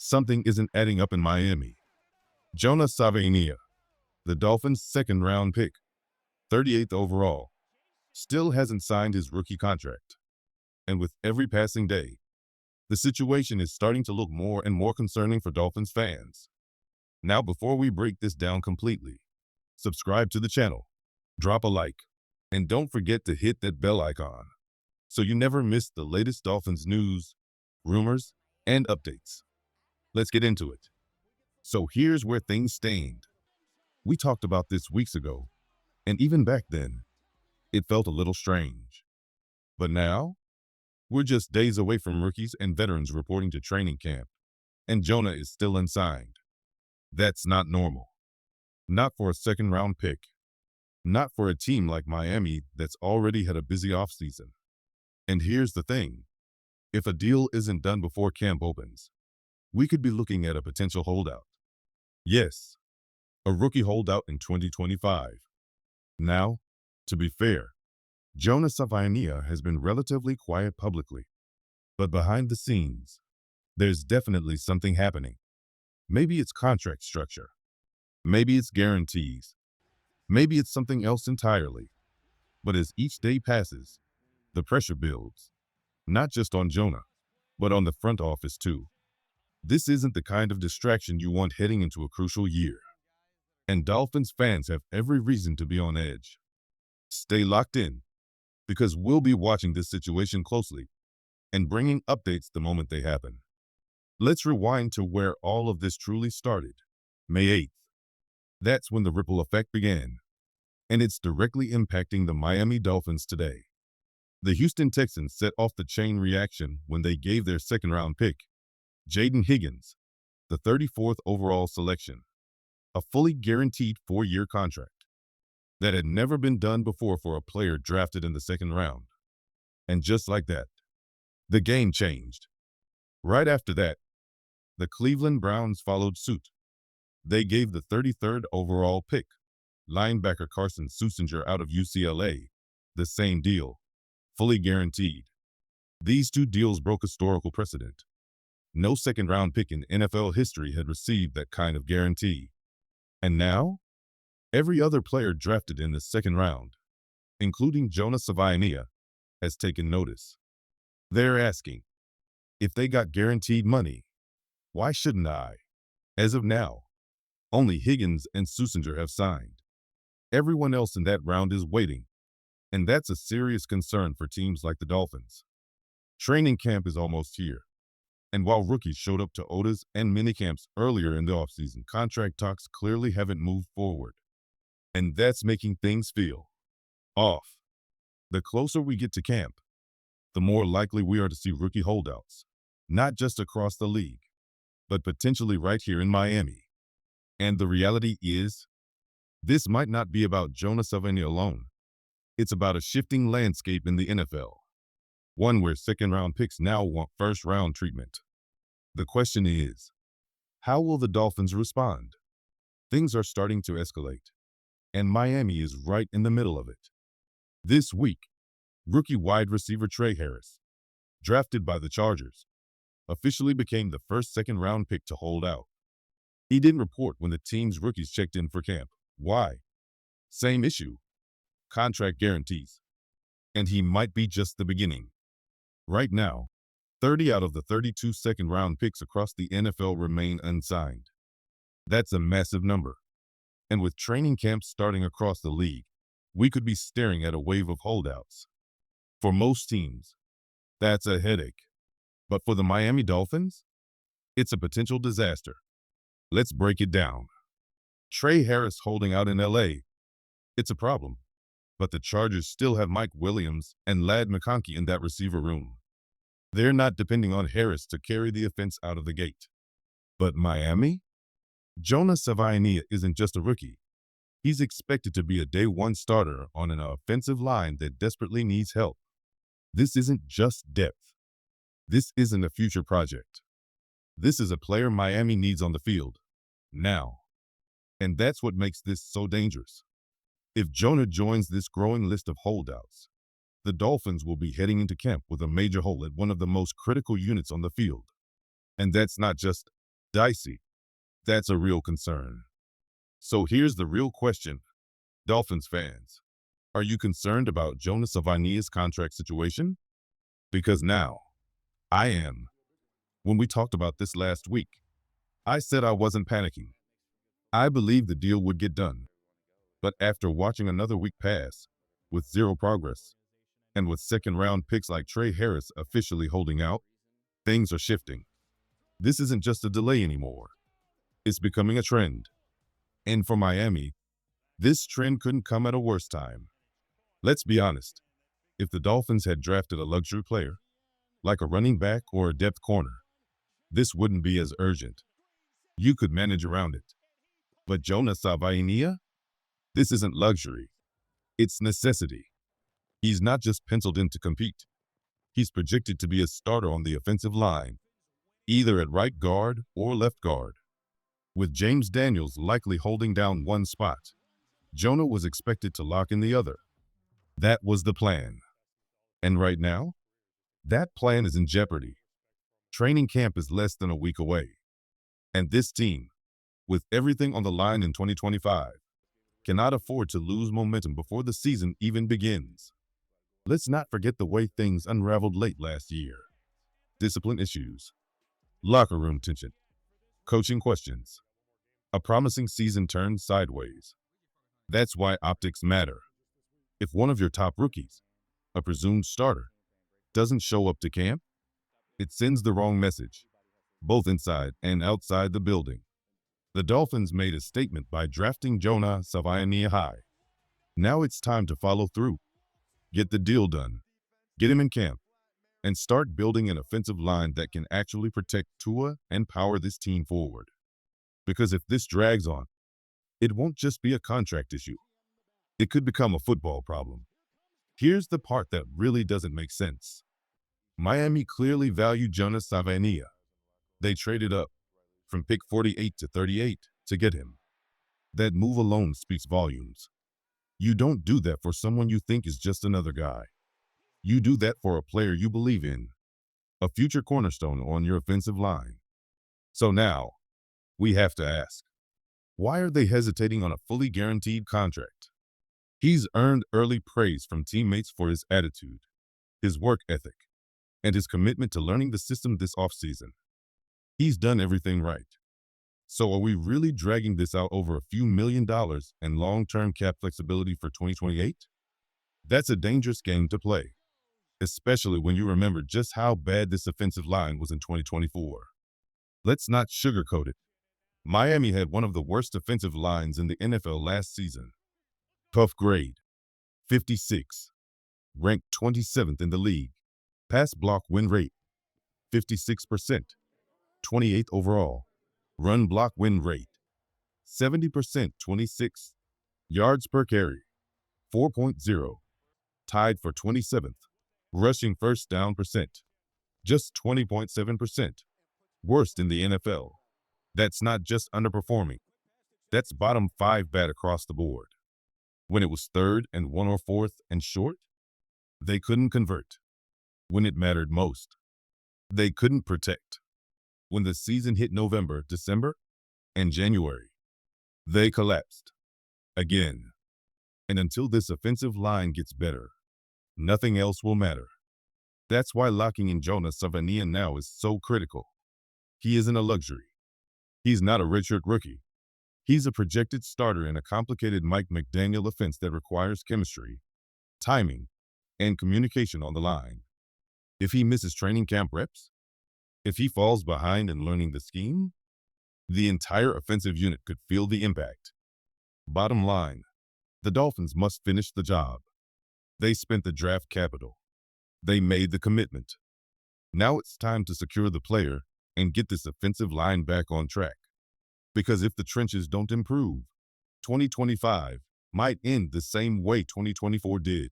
Something isn't adding up in Miami. Jonah Savaiinaea, the Dolphins' second-round pick, 38th overall, still hasn't signed his rookie contract. And with every passing day, the situation is starting to look more and more concerning for Dolphins fans. Now, before we break this down completely, subscribe to the channel, drop a like, and don't forget to hit that bell icon so you never miss the latest Dolphins news, rumors, and updates. Let's get into it. So here's where things stand. We talked about this weeks ago, and even back then, it felt a little strange. But now, we're just days away from rookies and veterans reporting to training camp, and Jonah is still unsigned. That's not normal. Not for a second-round pick. Not for a team like Miami that's already had a busy offseason. And here's the thing. If a deal isn't done before camp opens, we could be looking at a potential holdout. Yes, a rookie holdout in 2025. Now, to be fair, Jonah Savaiinaea has been relatively quiet publicly. But behind the scenes, there's definitely something happening. Maybe it's contract structure. Maybe it's guarantees. Maybe it's something else entirely. But as each day passes, the pressure builds. Not just on Jonah, but on the front office too. This isn't the kind of distraction you want heading into a crucial year. And Dolphins fans have every reason to be on edge. Stay locked in, because we'll be watching this situation closely and bringing updates the moment they happen. Let's rewind to where all of this truly started, May 8th. That's when the ripple effect began, and it's directly impacting the Miami Dolphins today. The Houston Texans set off the chain reaction when they gave their second-round pick, Jaden Higgins, the 34th overall selection, a fully guaranteed 4-year contract. That had never been done before for a player drafted in the second round. And just like that, the game changed. Right after that, the Cleveland Browns followed suit. They gave the 33rd overall pick, linebacker Carson Susinger out of UCLA, the same deal, fully guaranteed. These two deals broke historical precedent. No second-round pick in NFL history had received that kind of guarantee. And now, every other player drafted in the second round, including Jonah Savaiinaea, has taken notice. They're asking, if they got guaranteed money, why shouldn't I? As of now, only Higgins and Susinger have signed. Everyone else in that round is waiting, and that's a serious concern for teams like the Dolphins. Training camp is almost here, and while rookies showed up to OTAs and minicamps earlier in the offseason, contract talks clearly haven't moved forward. And that's making things feel off. The closer we get to camp, the more likely we are to see rookie holdouts, not just across the league, but potentially right here in Miami. And the reality is, this might not be about Jonah Savaiinaea alone. It's about a shifting landscape in the NFL, one where second-round picks now want first-round treatment. The question is, how will the Dolphins respond? Things are starting to escalate, and Miami is right in the middle of it. This week, rookie wide receiver Trey Harris, drafted by the Chargers, officially became the first second-round pick to hold out. He didn't report when the team's rookies checked in for camp. Why? Same issue. Contract guarantees. And he might be just the beginning. Right now, 30 out of the 32 second-round picks across the NFL remain unsigned. That's a massive number. And with training camps starting across the league, we could be staring at a wave of holdouts. For most teams, that's a headache. But for the Miami Dolphins, it's a potential disaster. Let's break it down. Trey Harris holding out in LA. It's a problem. But the Chargers still have Mike Williams and Ladd McConkey in that receiver room. They're not depending on Harris to carry the offense out of the gate. But Miami? Jonah Savaiinaea isn't just a rookie. He's expected to be a day-one starter on an offensive line that desperately needs help. This isn't just depth. This isn't a future project. This is a player Miami needs on the field, now. And that's what makes this so dangerous. If Jonah joins this growing list of holdouts, the Dolphins will be heading into camp with a major hole at one of the most critical units on the field. And that's not just Dicey. That's a real concern. So here's the real question, Dolphins fans. Are you concerned about Jonah Savaiinaea's contract situation? Because now, I am. When we talked about this last week, I said I wasn't panicking. I believed the deal would get done. But after watching another week pass, with zero progress, and with second-round picks like Trey Harris officially holding out, things are shifting. This isn't just a delay anymore. It's becoming a trend. And for Miami, this trend couldn't come at a worse time. Let's be honest. If the Dolphins had drafted a luxury player, like a running back or a depth corner, this wouldn't be as urgent. You could manage around it. But Jonah Savaiinaea? This isn't luxury. It's necessity. He's not just penciled in to compete. He's projected to be a starter on the offensive line, either at right guard or left guard. With James Daniels likely holding down one spot, Jonah was expected to lock in the other. That was the plan. And right now, that plan is in jeopardy. Training camp is less than a week away. And this team, with everything on the line in 2025, cannot afford to lose momentum before the season even begins. Let's not forget the way things unraveled late last year. Discipline issues, locker room tension, coaching questions. A promising season turned sideways. That's why optics matter. If one of your top rookies, a presumed starter, doesn't show up to camp, it sends the wrong message, both inside and outside the building. The Dolphins made a statement by drafting Jonah Savaiinaea high. Now it's time to follow through. Get the deal done. Get him in camp. And start building an offensive line that can actually protect Tua and power this team forward. Because if this drags on, it won't just be a contract issue. It could become a football problem. Here's the part that really doesn't make sense. Miami clearly valued Jonah Savaiinaea. They traded up from pick 48 to 38 to get him. That move alone speaks volumes. You don't do that for someone you think is just another guy. You do that for a player you believe in, a future cornerstone on your offensive line. So now, we have to ask, why are they hesitating on a fully guaranteed contract? He's earned early praise from teammates for his attitude, his work ethic, and his commitment to learning the system this offseason. He's done everything right. So are we really dragging this out over a few $1 million and long-term cap flexibility for 2028? That's a dangerous game to play, especially when you remember just how bad this offensive line was in 2024. Let's not sugarcoat it. Miami had one of the worst offensive lines in the NFL last season. Tough grade, 56. Ranked 27th in the league. Pass block win rate, 56%. 28th overall. Run block win rate, 70%, 26. Yards per carry, 4.0. Tied for 27th. Rushing first down percent, just 20.7%. Worst in the NFL. That's not just underperforming. That's bottom 5 bad across the board. When it was 3rd and 1 or 4th and short, they couldn't convert. When it mattered most, they couldn't protect. When the season hit November, December, and January, they collapsed. Again. And until this offensive line gets better, nothing else will matter. That's why locking in Jonah Savaiinaea now is so critical. He isn't a luxury. He's not a redshirt rookie. He's a projected starter in a complicated Mike McDaniel offense that requires chemistry, timing, and communication on the line. If he misses training camp reps, if he falls behind in learning the scheme, the entire offensive unit could feel the impact. Bottom line, the Dolphins must finish the job. They spent the draft capital. They made the commitment. Now it's time to secure the player and get this offensive line back on track. Because if the trenches don't improve, 2025 might end the same way 2024 did.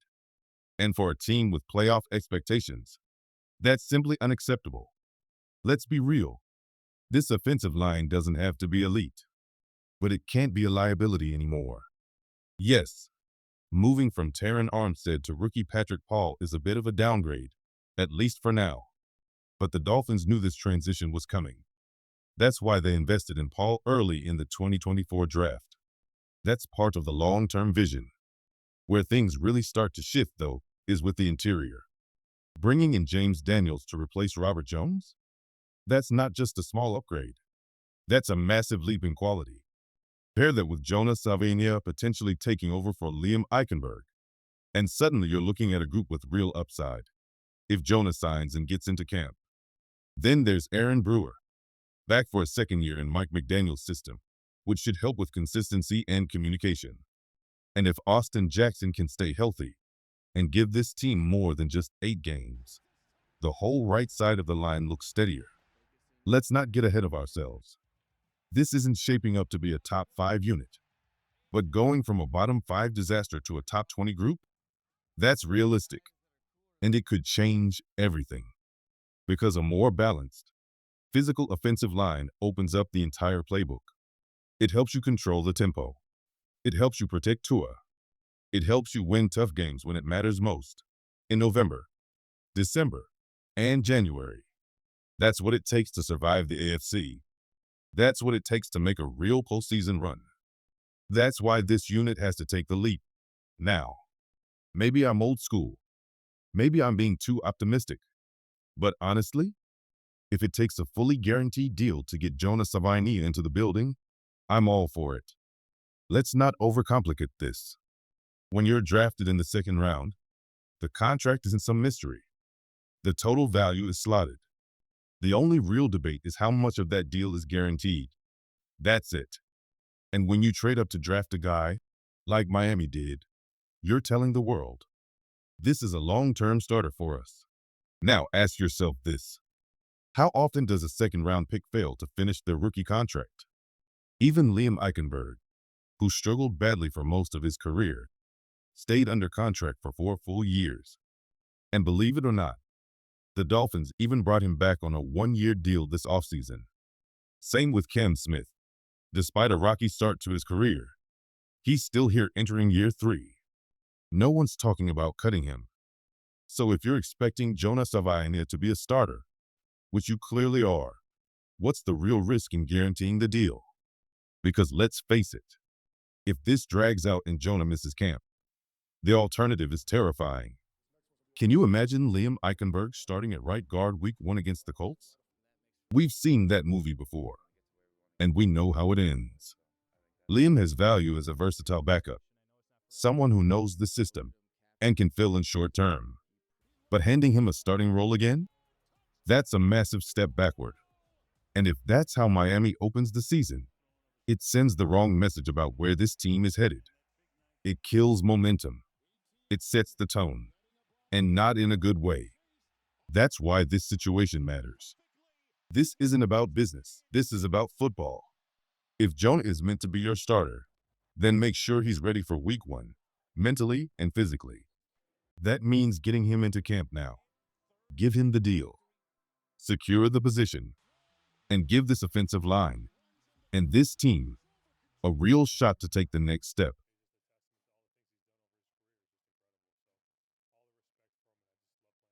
And for a team with playoff expectations, that's simply unacceptable. Let's be real. This offensive line doesn't have to be elite, but it can't be a liability anymore. Yes, moving from Terron Armstead to rookie Patrick Paul is a bit of a downgrade, at least for now. But the Dolphins knew this transition was coming. That's why they invested in Paul early in the 2024 draft. That's part of the long-term vision. Where things really start to shift, though, is with the interior. Bringing in James Daniels to replace Robert Jones? That's not just a small upgrade. That's a massive leap in quality. Pair that with Jonah Savaiinaea potentially taking over for Liam Eichenberg, and suddenly you're looking at a group with real upside. If Jonah signs and gets into camp. Then there's Aaron Brewer, back for a second year in Mike McDaniel's system, which should help with consistency and communication. And if Austin Jackson can stay healthy and give this team more than just 8 games, the whole right side of the line looks steadier. Let's not get ahead of ourselves. This isn't shaping up to be a top 5 unit, but going from a bottom 5 disaster to a top 20 group, that's realistic. And it could change everything. Because a more balanced, physical offensive line opens up the entire playbook. It helps you control the tempo. It helps you protect Tua. It helps you win tough games when it matters most. In November, December, and January. That's what it takes to survive the AFC. That's what it takes to make a real postseason run. That's why this unit has to take the leap. Now, maybe I'm old school. Maybe I'm being too optimistic. But honestly, if it takes a fully guaranteed deal to get Jonah Savaiinaea into the building, I'm all for it. Let's not overcomplicate this. When you're drafted in the second round, the contract isn't some mystery. The total value is slotted. The only real debate is how much of that deal is guaranteed. That's it. And when you trade up to draft a guy, like Miami did, you're telling the world, this is a long-term starter for us. Now ask yourself this. How often does a second-round pick fail to finish their rookie contract? Even Liam Eichenberg, who struggled badly for most of his career, stayed under contract for 4 full years. And believe it or not, the Dolphins even brought him back on a 1-year deal this offseason. Same with Cam Smith. Despite a rocky start to his career, he's still here entering year 3. No one's talking about cutting him. So if you're expecting Jonah Savaiinaea to be a starter, which you clearly are, what's the real risk in guaranteeing the deal? Because let's face it, if this drags out and Jonah misses camp, the alternative is terrifying. Can you imagine Liam Eichenberg starting at right guard week 1 against the Colts? We've seen that movie before, and we know how it ends. Liam has value as a versatile backup, someone who knows the system and can fill in short term. But handing him a starting role again? That's a massive step backward. And if that's how Miami opens the season, it sends the wrong message about where this team is headed. It kills momentum. It sets the tone, and not in a good way. That's why this situation matters. This isn't about business. This is about football. If Jonah is meant to be your starter, then make sure he's ready for week 1, mentally and physically. That means getting him into camp now. Give him the deal. Secure the position. And give this offensive line and this team a real shot to take the next step.